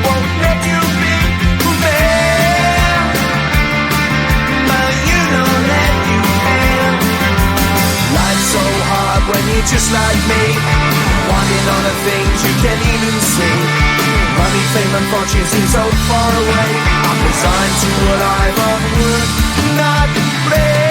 won't let you be fair. But you don't let you fail. Life's so hard when you're just like me, wanting all the things you can't even see. Money, fame and fortune seem so far away. I'm resigned to what I've onward, not pray.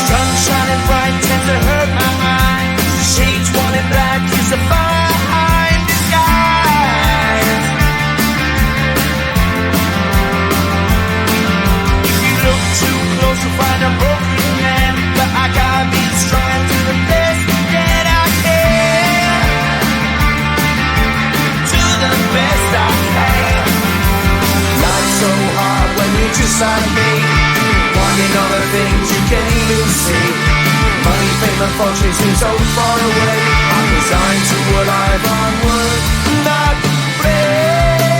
Sun shining bright tends to hurt my mind. Shades worn in black is a fine disguise. If you look too close you'll find a broken man, but I gotta be strong and do the best that I can. Do the best I can. Life's so hard when you're just like me, wanting all the things you can't even see. Money, fame and fortune seem so far away. I'm resigned to what I've onward, not afraid.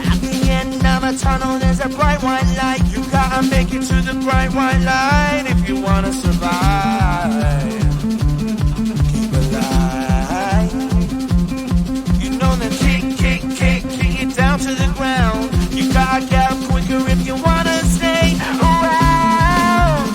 At the end of a tunnel there's a bright white light. You gotta make it to the bright white light if you wanna survive. Keep alive. You know the kick it down to the ground. You gotta get up quicker if you wanna stay around.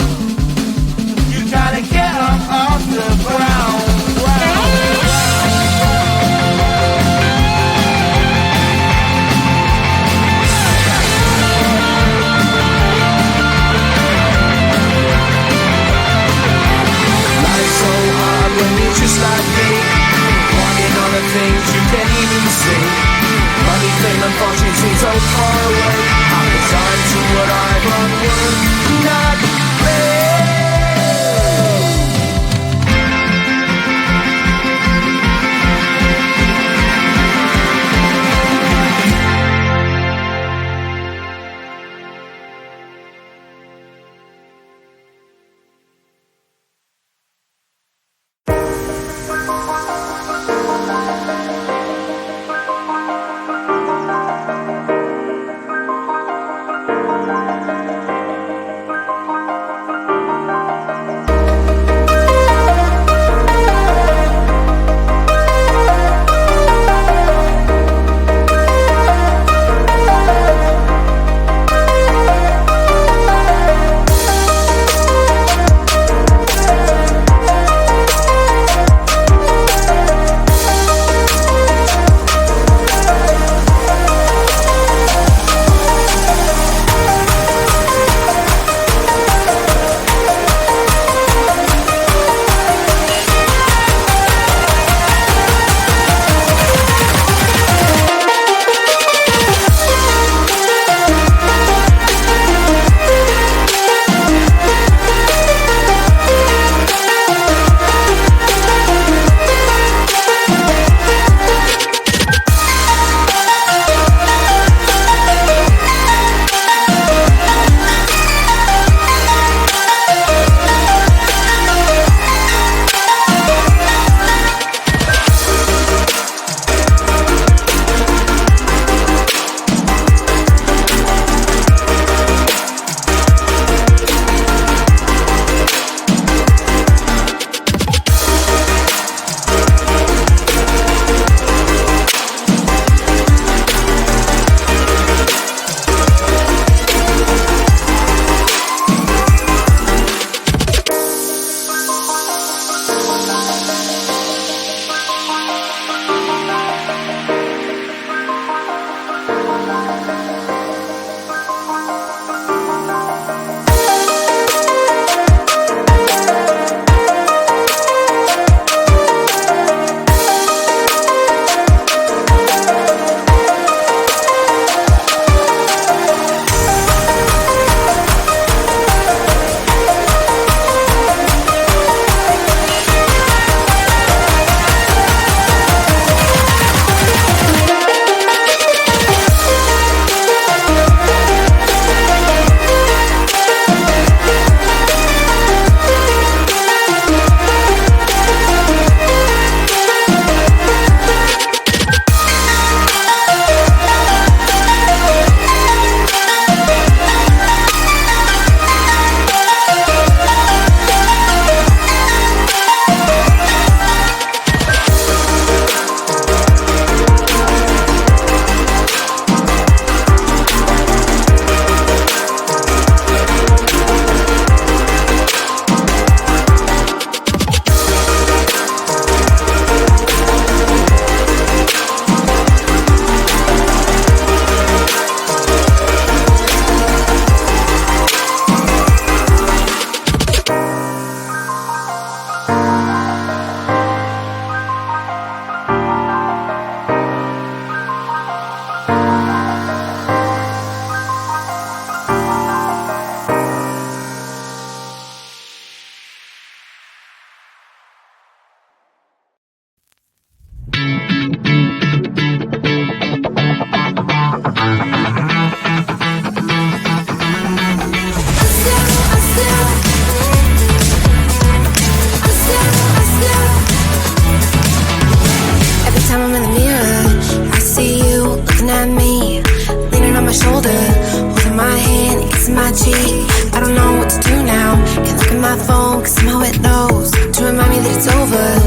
around, cause somehow it knows to remind me that it's over.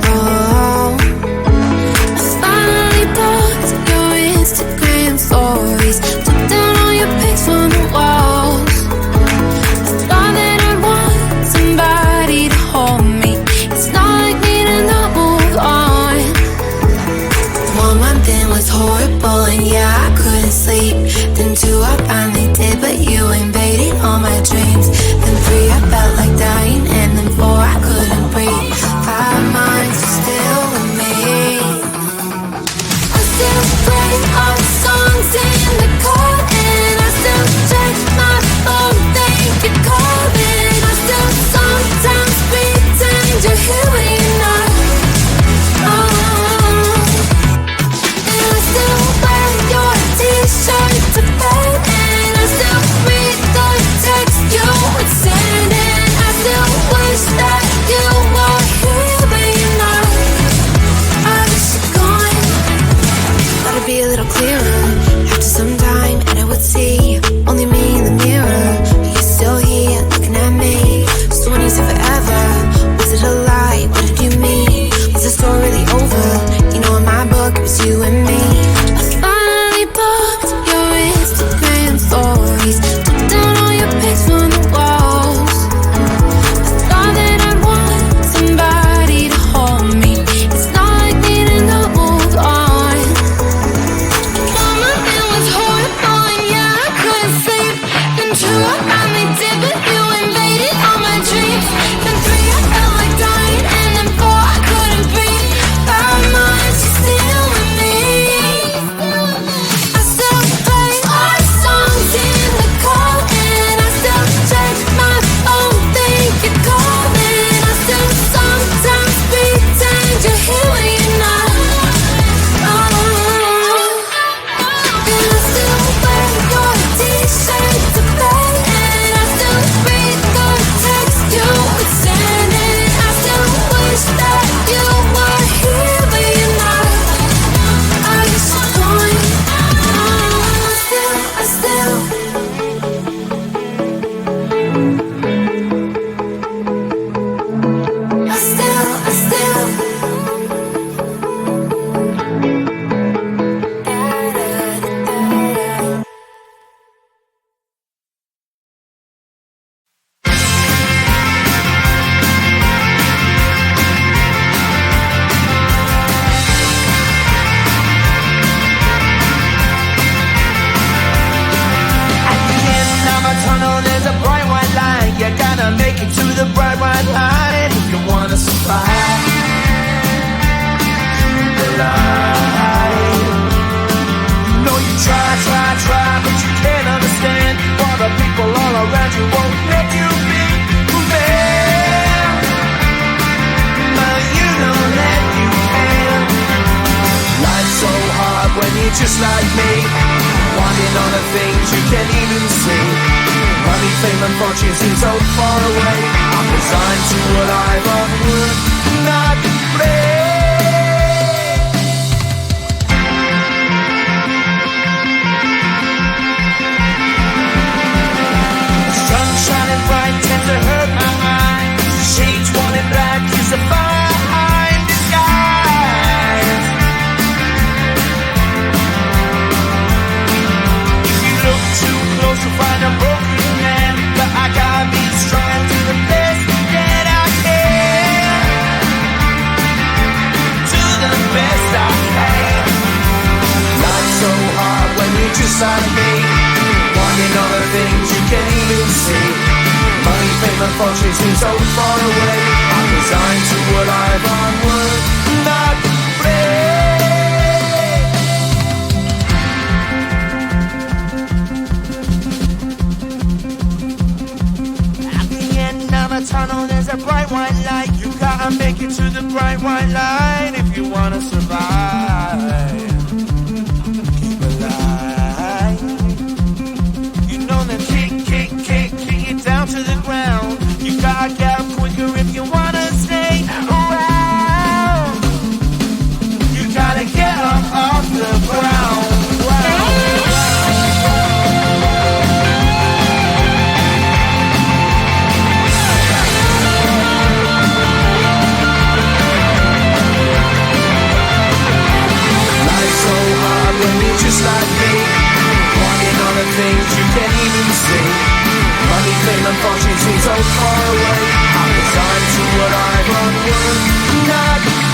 Oh, I finally blocked your Instagram stories, took down all your pics from the walls. I thought that I'd want somebody to hold me. It's not like me to not move on. 1 month in was horrible and yeah, I couldn't sleep. Then 2 I finally did, but you invaded all my dreams. Then 3 I felt like dying, and then 4 I couldn't breathe. 5 months you're still with me. I still play all the songs in the car, and I still check my phone, think you're calling. I still sometimes pretend you're here when you're not. And I still wear your t-shirt to bed, and I still read the text you would send, and I still wish that you were here but you're not. I wish you're gone. Thought it'd be a little clearer after some time, and I would see only me in the mirror, but you're still here looking at me. So when you said forever, was it a lie? What did you mean? Was the story really over? You know in my book it was you and me. I finally blocked your Instagram stories, took down all your pics from the walls. I thought that I'd want somebody to hold me. It's not like me to not move on. 1 month it was horrible and yeah, I couldn't sleep. Then 2 I finally did, but you invaded all my dreams. Then 3 I felt like dying, and then 4 I couldn't breathe. 5 months you're still with me. I still play our songs in the car, and I still check my phone, think you're calling. I still sometimes pretend you're here when you're not. And I still wear your t-shirt to bed, and I still read the text you would send, and I still wish that you were here but you're not. I wish you're gone. I still At the end of a tunnel, there's a bright white line. You gotta make it to the bright white line if you wanna survive the line. You know you try, but you can't understand why the people all around you won't let you be who man. But you know that you can. Life's so hard when you're just like me, wanting all the things you can't even see. Money, fame and fortune seem so far away. I'm resigned to a life of work, not play. Sun shining bright tends to hurt my mind. Shades worn in black is a fine disguise. If you look too close, you'll find a broken man. But I gotta be strong to the best that I can. To the best I can. Life's so hard when you're just like me, wanting all the things you can't even see. Money, fame and fortune seem so far away. I'm resigned to a life on work, not play. At the end of a tunnel, there's a bright white light. You gotta make it to the bright white line if you wanna survive. Keep alive. You know that kick it down to the ground. You gotta get up quicker if you wanna stay around. You gotta get up off the ground. Wow. can't even see. Money, fame, and fortune seem so far away. I'm resigned to what I've unworked, not